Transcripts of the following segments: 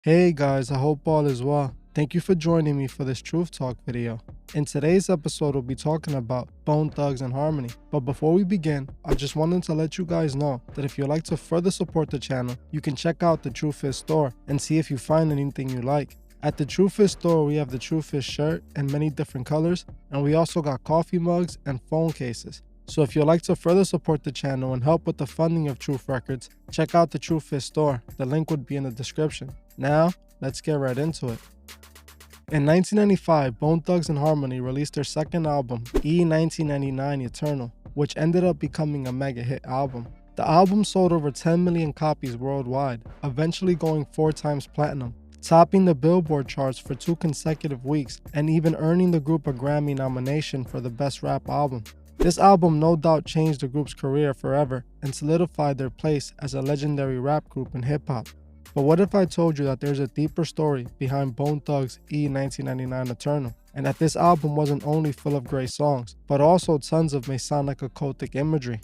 Hey guys, I hope all is well. Thank you for joining me for this Truth Talk video. In today's episode, we'll be talking about Bone Thugs and Harmony. But before we begin, I just wanted to let you guys know that if you'd like to further support the channel, you can check out the Truth Is store and see if you find anything you like. At the Truth Is store, we have the Truth Is shirt in many different colors, and we also got coffee mugs and phone cases. So if you'd like to further support the channel and help with the funding of Truth Records, check out the Truth Is store. The link would be in the description. Now, let's get right into it. In 1995, Bone Thugs and Harmony released their second album, E1999 Eternal, which ended up becoming a mega hit album. The album sold over 10 million copies worldwide, eventually going 4 times platinum, topping the Billboard charts for 2 consecutive weeks, and even earning the group a Grammy nomination for the Best Rap Album. This album no doubt changed the group's career forever and solidified their place as a legendary rap group in hip-hop. But what if I told you that there's a deeper story behind Bone Thugs' E1999 Eternal, and that this album wasn't only full of great songs, but also tons of Masonic occultic imagery?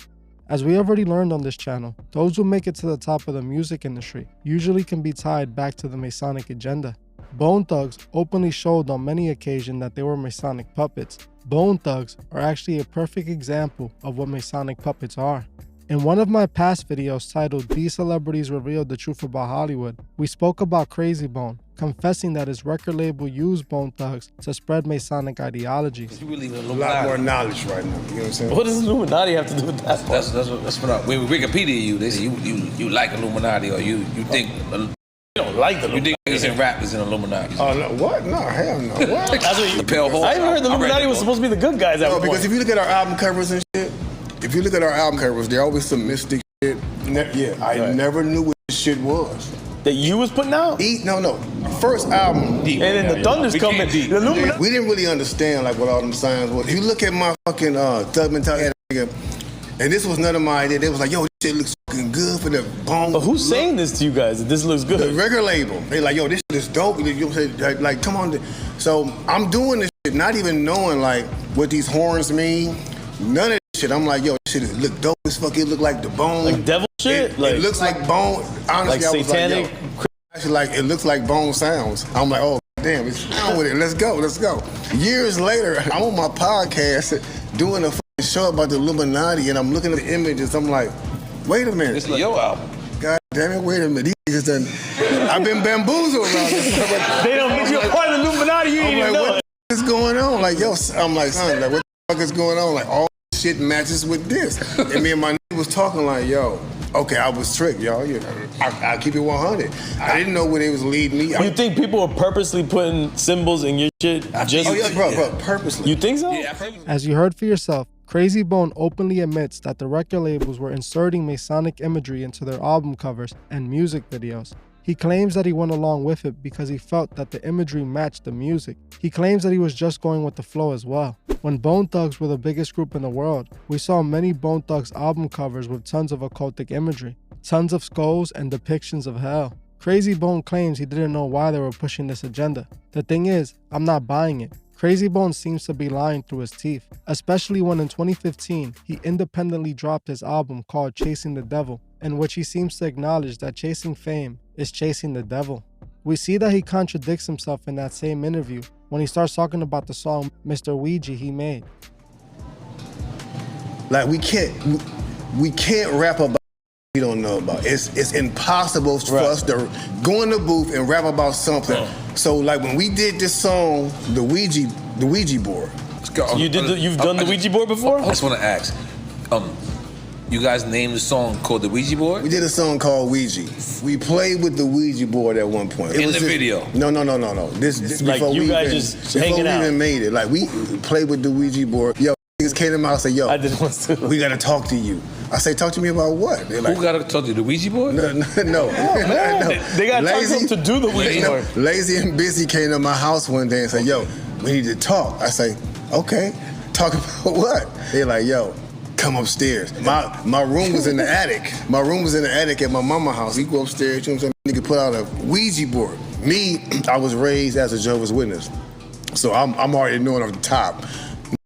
As we already learned on this channel, those who make it to the top of the music industry usually can be tied back to the Masonic agenda. Bone Thugs openly showed on many occasions that they were Masonic puppets. Bone Thugs are actually a perfect example of what Masonic puppets are. In one of my past videos titled These Celebrities Revealed the Truth About Hollywood, we spoke about Crazy Bone, confessing that his record label used Bone Thugs to spread Masonic ideologies. You really A lot more knowledge right now, you know what I'm saying? What does Illuminati have to do with that? That's what I, when Wikipedia you, they say you like Illuminati or you think You don't like the you think Illuminati. niggas in rap is in Illuminati. Oh, no, what? No, hell no. What? That's what you, The pale horse. I even heard the I read Illuminati the was book. supposed to be the good guys at No, one because point. if you look at our album covers and shit, if you look at our album covers, they're always some mystic shit. I never knew what this shit was. That you was putting out? No. First album, Deep. And then the Thunder's We coming. can't deep. The Illuminati. we didn't really understand like what all them signs was. If you look at my fucking Thug Mentality, nigga, and this was none of my idea. They was like, yo, this shit looks fucking good for the bone. But who's saying this to you guys? That this looks The good? record label. They like, yo, this shit is dope. You know what I'm saying? Like, come on. So I'm doing this shit, not even knowing like what these horns mean. None of this shit. I'm like, yo, this shit is look dope as fuck. It look like the bone. Like devil shit? It looks like bone. Honestly, Like I was satanic? like, yo, actually, like it looks like bone sounds. I'm like, oh damn, it's down with it. Let's go. Years later, I'm on my podcast doing a fucking show about the Illuminati, and I'm looking at the images. I'm like, wait a minute. This is your album. God damn it, wait a minute. These niggas done. I've been bamboozled around this. They don't make you a part of the Illuminati. You I'm didn't even like, know what it. the fuck is going on? Like, yo, I'm like, son, like, what the fuck is going on? Like, all shit matches with this. And me and my nigga was talking like, yo, okay, I was tricked, y'all. You know, I keep it 100. I didn't know where they was leading me. You think people are purposely putting symbols in your shit? Just Oh yeah, bro, purposely. You think so? Yeah, As you heard for yourself, Crazy Bone openly admits that the record labels were inserting Masonic imagery into their album covers and music videos. He claims that he went along with it because he felt that the imagery matched the music. He claims that he was just going with the flow as well. When Bone Thugs were the biggest group in the world, we saw many Bone Thugs album covers with tons of occultic imagery, tons of skulls and depictions of hell. Crazy Bone claims he didn't know why they were pushing this agenda. The thing is, I'm not buying it. Crazy Bone seems to be lying through his teeth, especially when in 2015, he independently dropped his album called Chasing the Devil, in which he seems to acknowledge that chasing fame is chasing the devil. We see that he contradicts himself in that same interview when he starts talking about the song Mr. Ouija he made. Like we can't rap about we don't know about. It's impossible for us to go in the booth and rap about something. So like when we did this song, the Ouija board. You've done the Ouija board before? I just want to ask, you guys named the song called the Ouija board? We did a song called Ouija. We played with the Ouija board at one point. In the video? No. This Like before you we guys even, just before hanging we out. even made it. Like we played with the Ouija board. Yo, niggas came to my house and said, yo, I did once too. we gotta talk to you. I say, talk to me about what? They're like, Who got to talk to you, the Ouija board? no. They got to talk to him to do the Ouija board. Lazy and Busy came to my house one day and said, yo, we need to talk. I say, okay, talk about what? They're like, yo, come upstairs. My room was in the attic. My room was in the attic at my mama's house. We go upstairs, you know what I'm saying? Nigga put out a Ouija board. Me, I was raised as a Jehovah's Witness. So I'm already knowing off the top.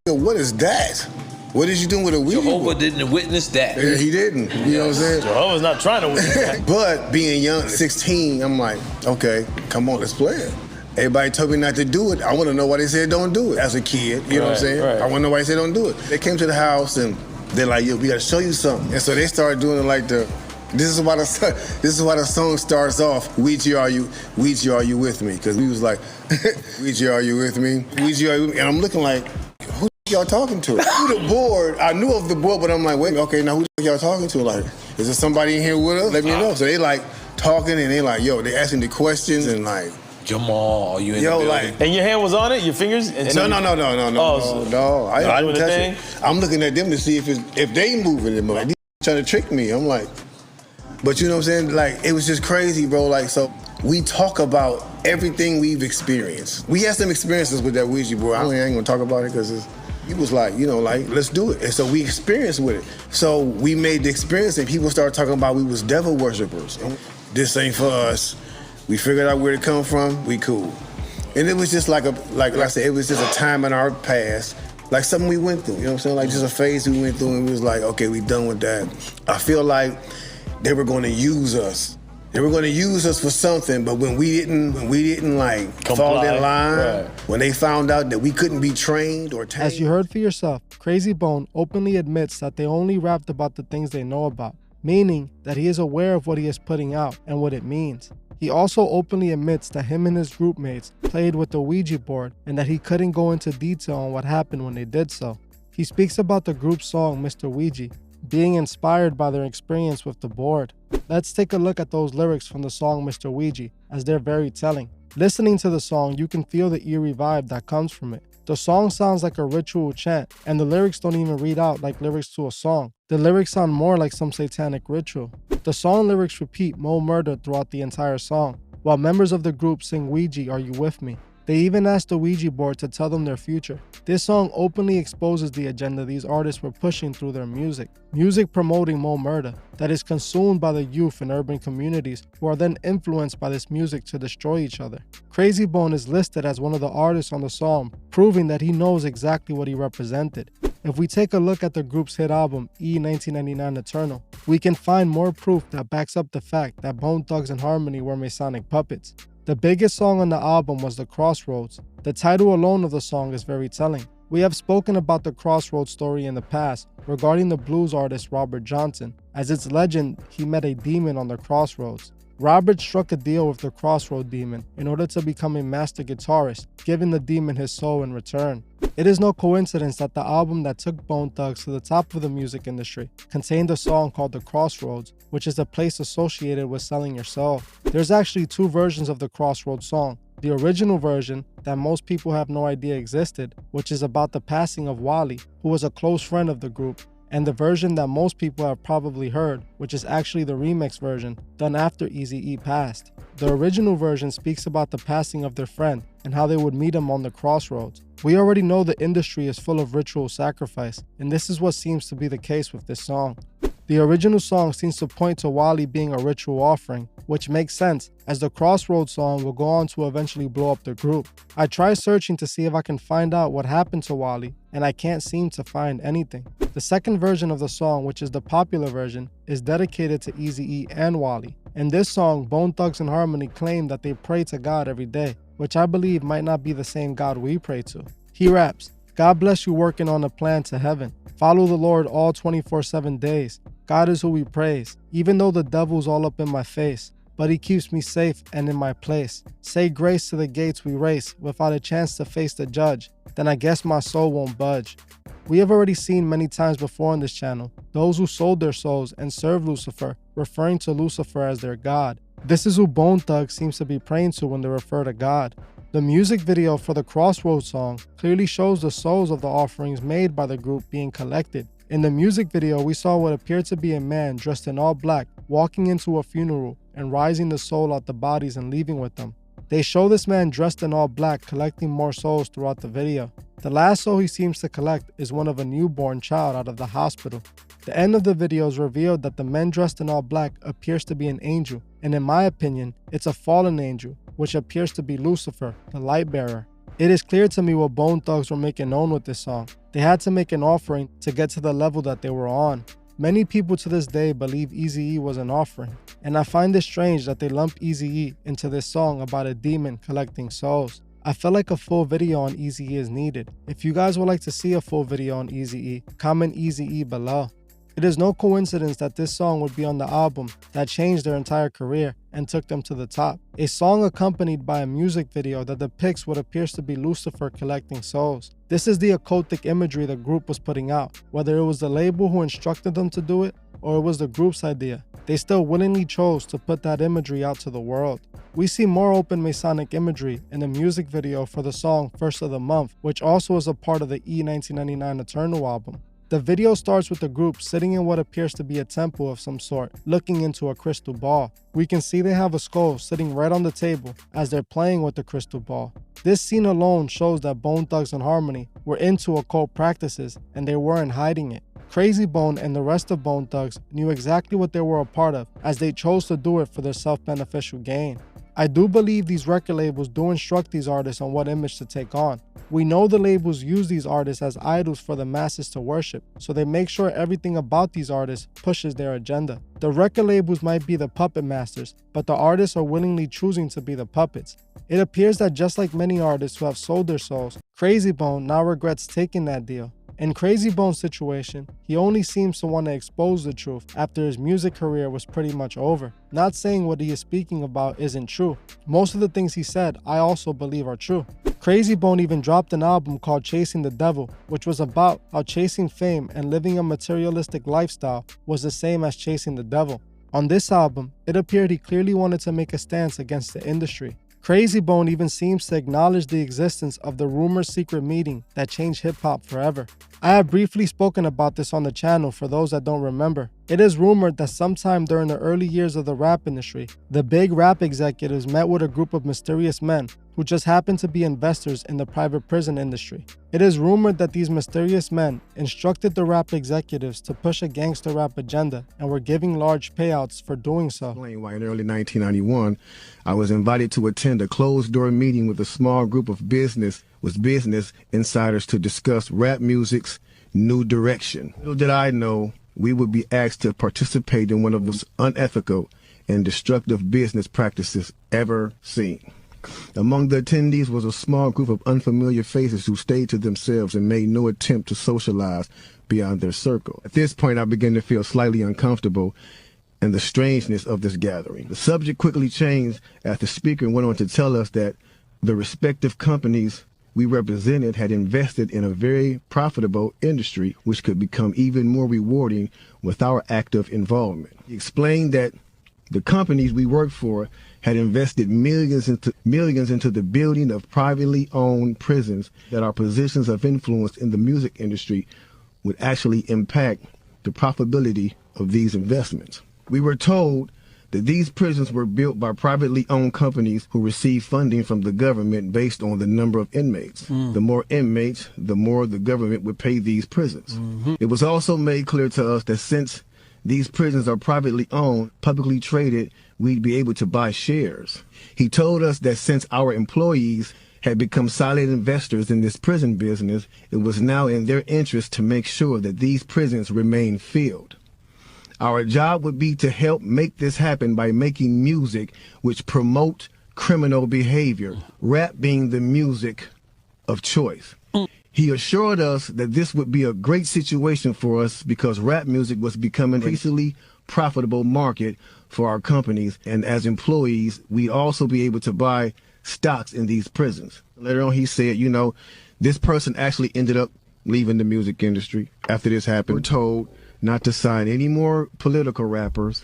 Nigga, what is that? What is you doing with a Ouija Jehovah board? didn't witness that. Yeah, he didn't. You know what I'm saying? Jehovah's not trying to witness that. But being young, 16, I'm like, okay, come on, let's play it. Everybody told me not to do it. I want to know why they said don't do it as a kid. You know what I'm saying? Right. I want to know why they said don't do it. They came to the house and they're like, yo, we got to show you something. And so they started doing it like this is why the song starts off, Ouija, are you with me? Because we was like, Ouija, are you with me? Ouija, are you with me? And I'm looking like, who y'all talking to? Through the board, I knew of the board, but I'm like, wait, okay, now who y'all talking to? Like, is there somebody in here with us? Let me know. So they like talking and they like, yo, they asking the questions and like, Jamal, are you in the building? like, And your hand was on it, your fingers? No. I didn't touch it. I'm looking at them to see if they moving it. Like, these trying to trick me. I'm like, but you know what I'm saying? Like, it was just crazy, bro. Like, so we talk about everything we've experienced. We had some experiences with that Ouija board. I ain't gonna talk about it because he was like, you know, like, let's do it. And so we experienced with it. So we made the experience and people started talking about we was devil worshipers. This ain't for us. We figured out where it come from, we cool. And it was just like I said, it was just a time in our past, like something we went through, you know what I'm saying? Like just a phase we went through and we was like, okay, we done with that. I feel like they were gonna use us. They were gonna use us for something, but when we didn't like fall in line, when they found out that we couldn't be trained or tamed. As you heard for yourself, Crazy Bone openly admits that they only rapped about the things they know about, meaning that he is aware of what he is putting out and what it means. He also openly admits that him and his group mates played with the Ouija board and that he couldn't go into detail on what happened when they did so. He speaks about the group's song, Mr. Ouija, being inspired by their experience with the board. Let's take a look at those lyrics from the song Mr. Ouija, as they're very telling. Listening to the song, you can feel the eerie vibe that comes from it. The song sounds like a ritual chant, and the lyrics don't even read out like lyrics to a song. The lyrics sound more like some satanic ritual. The song lyrics repeat "Mo Murder" throughout the entire song, while members of the group sing Ouija, are you with me? They even asked the Ouija board to tell them their future. This song openly exposes the agenda these artists were pushing through their music. Music promoting Mo Murder that is consumed by the youth in urban communities who are then influenced by this music to destroy each other. Crazy Bone is listed as one of the artists on the song, proving that he knows exactly what he represented. If we take a look at the group's hit album, E1999 Eternal, we can find more proof that backs up the fact that Bone Thugs and Harmony were Masonic puppets. The biggest song on the album was the Crossroads. The title alone of the song is very telling. We have spoken about the Crossroads story in the past regarding the blues artist Robert Johnson. As its legend, he met a demon on the Crossroads. Robert struck a deal with the Crossroad demon in order to become a master guitarist, giving the demon his soul in return. It is no coincidence that the album that took Bone Thugs to the top of the music industry contained a song called The Crossroads, which is a place associated with selling your soul. There's actually two versions of the Crossroads song. The original version, that most people have no idea existed, which is about the passing of Wally, who was a close friend of the group, and the version that most people have probably heard, which is actually the remix version, done after Eazy-E passed. The original version speaks about the passing of their friend and how they would meet him on the crossroads. We already know the industry is full of ritual sacrifice, and this is what seems to be the case with this song. The original song seems to point to Wally being a ritual offering, which makes sense as the Crossroads song will go on to eventually blow up the group. I tried searching to see if I can find out what happened to Wally, and I can't seem to find anything. The second version of the song, which is the popular version, is dedicated to Eazy-E and Wally. In this song, Bone Thugs and Harmony claim that they pray to God every day, which I believe might not be the same God we pray to. He raps, "God bless you working on a plan to heaven. Follow the Lord all 24/7 days. God is who we praise, even though the devil's all up in my face. But he keeps me safe and in my place. Say grace to the gates we race, without a chance to face the judge. Then I guess my soul won't budge." We have already seen many times before on this channel, those who sold their souls and served Lucifer, referring to Lucifer as their God. This is who Bone Thugs seems to be praying to when they refer to God. The music video for the Crossroads song clearly shows the souls of the offerings made by the group being collected. In the music video, we saw what appeared to be a man dressed in all black, walking into a funeral and rising the soul out the bodies and leaving with them. They show this man dressed in all black collecting more souls throughout the video. The last soul he seems to collect is one of a newborn child out of the hospital. The end of the video is revealed that the man dressed in all black appears to be an angel, and in my opinion, it's a fallen angel, which appears to be Lucifer, the light bearer. It is clear to me what Bone Thugs were making known with this song. They had to make an offering to get to the level that they were on. Many people to this day believe Eazy-E was an offering, and I find it strange that they lump Eazy-E into this song about a demon collecting souls. I feel like a full video on Eazy-E is needed. If you guys would like to see a full video on Eazy-E, comment Eazy-E below. It is no coincidence that this song would be on the album that changed their entire career and took them to the top. A song accompanied by a music video that depicts what appears to be Lucifer collecting souls. This is the occultic imagery the group was putting out, whether it was the label who instructed them to do it or it was the group's idea. They still willingly chose to put that imagery out to the world. We see more open Masonic imagery in the music video for the song First of the Month, which also is a part of the E1999 Eternal album. The video starts with the group sitting in what appears to be a temple of some sort, looking into a crystal ball. We can see they have a skull sitting right on the table as they're playing with the crystal ball. This scene alone shows that Bone Thugs and Harmony were into occult practices and they weren't hiding it. Crazy Bone and the rest of Bone Thugs knew exactly what they were a part of, as they chose to do it for their self-beneficial gain. I do believe these record labels do instruct these artists on what image to take on. We know the labels use these artists as idols for the masses to worship, so they make sure everything about these artists pushes their agenda. The record labels might be the puppet masters, but the artists are willingly choosing to be the puppets. It appears that just like many artists who have sold their souls, Crazy Bone now regrets taking that deal. In Crazy Bone's situation, he only seems to want to expose the truth after his music career was pretty much over. Not saying what he is speaking about isn't true. Most of the things he said, I also believe are true. Crazy Bone even dropped an album called Chasing the Devil, which was about how chasing fame and living a materialistic lifestyle was the same as chasing the devil. On this album, it appeared he clearly wanted to make a stance against the industry. Crazy Bone even seems to acknowledge the existence of the rumored secret meeting that changed hip-hop forever. I have briefly spoken about this on the channel for those that don't remember. It is rumored that sometime during the early years of the rap industry, the big rap executives met with a group of mysterious men who just happened to be investors in the private prison industry. It is rumored that these mysterious men instructed the rap executives to push a gangster rap agenda and were giving large payouts for doing so. In early 1991, I was invited to attend a closed-door meeting with a small group of business insiders to discuss rap music's new direction. Little did I know we would be asked to participate in one of the most unethical and destructive business practices ever seen. Among the attendees was a small group of unfamiliar faces who stayed to themselves and made no attempt to socialize beyond their circle. At this point, I began to feel slightly uncomfortable and the strangeness of this gathering. The subject quickly changed as the speaker went on to tell us that the respective companies we represented had invested in a very profitable industry which could become even more rewarding with our active involvement. He explained that the companies we worked for had invested millions into the building of privately owned prisons, that our positions of influence in the music industry would actually impact the profitability of these investments. We were told that these prisons were built by privately owned companies who received funding from the government based on the number of inmates. The more inmates, the more the government would pay these prisons. It was also made clear to us that since these prisons are privately owned, publicly traded, we'd be able to buy shares. He told us that since our employees had become silent investors in this prison business, it was now in their interest to make sure that these prisons remain filled. Our job would be to help make this happen by making music which promote criminal behavior, rap being the music of choice. He assured us that this would be a great situation for us because rap music was becoming an increasingly profitable market for our companies, and as employees, we'd also be able to buy stocks in these prisons. Later on, he said, you know, this person actually ended up leaving the music industry after this happened. We're told not to sign any more political rappers,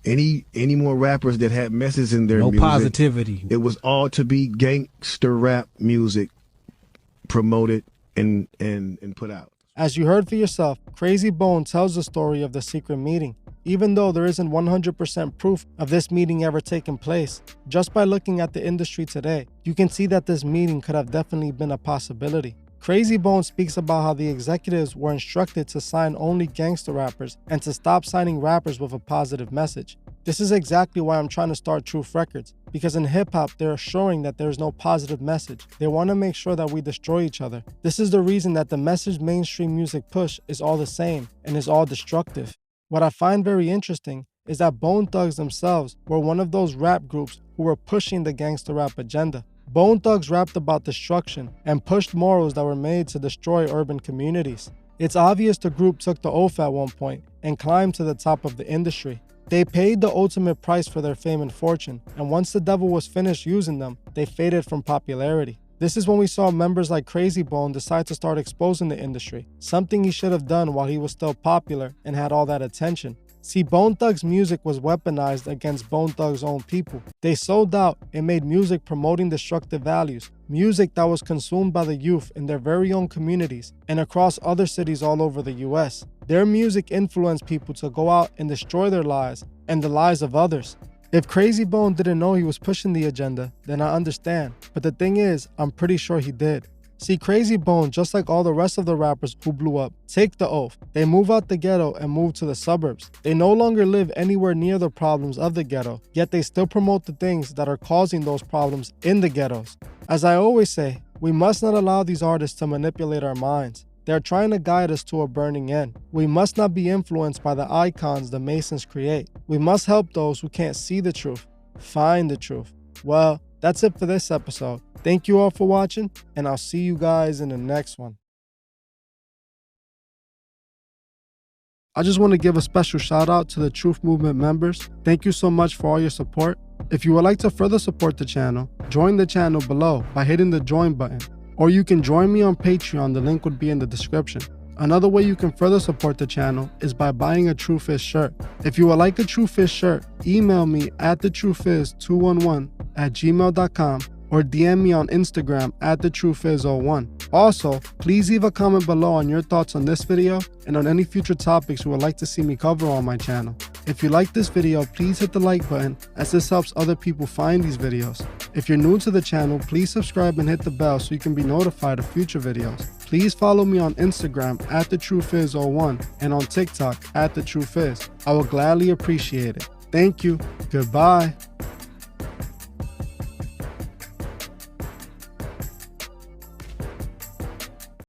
any more rappers that had messes in their music. No positivity. It was all to be gangster rap music promoted and put out. As you heard for yourself, Crazy Bone tells the story of the secret meeting. Even though there isn't 100% proof of this meeting ever taking place, just by looking at the industry today, you can see that this meeting could have definitely been a possibility. Crazy Bone speaks about how the executives were instructed to sign only gangster rappers and to stop signing rappers with a positive message. This is exactly why I'm trying to start Truth Records, because in hip-hop, they're assuring that there is no positive message. They want to make sure that we destroy each other. This is the reason that the message mainstream music push is all the same and is all destructive. What I find very interesting is that Bone Thugs themselves were one of those rap groups who were pushing the gangster rap agenda. Bone Thugs rapped about destruction and pushed morals that were made to destroy urban communities. It's obvious the group took the oath at one point and climbed to the top of the industry. They paid the ultimate price for their fame and fortune, and once the devil was finished using them, they faded from popularity. This is when we saw members like Crazy Bone decide to start exposing the industry, something he should have done while he was still popular and had all that attention. See, Bone Thugs' music was weaponized against Bone Thugs' own people. They sold out and made music promoting destructive values, music that was consumed by the youth in their very own communities and across other cities all over the US. Their music influenced people to go out and destroy their lives and the lives of others. If Crazy Bone didn't know he was pushing the agenda, then I understand. But the thing is, I'm pretty sure he did. See, Crazy Bone, just like all the rest of the rappers who blew up, take the oath. They move out the ghetto and move to the suburbs. They no longer live anywhere near the problems of the ghetto, yet they still promote the things that are causing those problems in the ghettos. As I always say, we must not allow these artists to manipulate our minds. They're trying to guide us to a burning end. We must not be influenced by the icons the Masons create. We must help those who can't see the truth, find the truth. Well, that's it for this episode. Thank you all for watching, and I'll see you guys in the next one. I just want to give a special shout out to the Truth Movement members. Thank you so much for all your support. If you would like to further support the channel, join the channel below by hitting the join button. Or you can join me on Patreon, the link would be in the description. Another way you can further support the channel is by buying a True Fizz shirt. If you would like a True Fizz shirt, email me at thetruefizz211@gmail.com or DM me on Instagram at thetruefizz01. Also, please leave a comment below on your thoughts on this video and on any future topics you would like to see me cover on my channel. If you like this video, please hit the like button as this helps other people find these videos. If you're new to the channel, please subscribe and hit the bell so you can be notified of future videos. Please follow me on Instagram at thetruefizz01 and on TikTok at thetruefizz. I will gladly appreciate it. Thank you. Goodbye.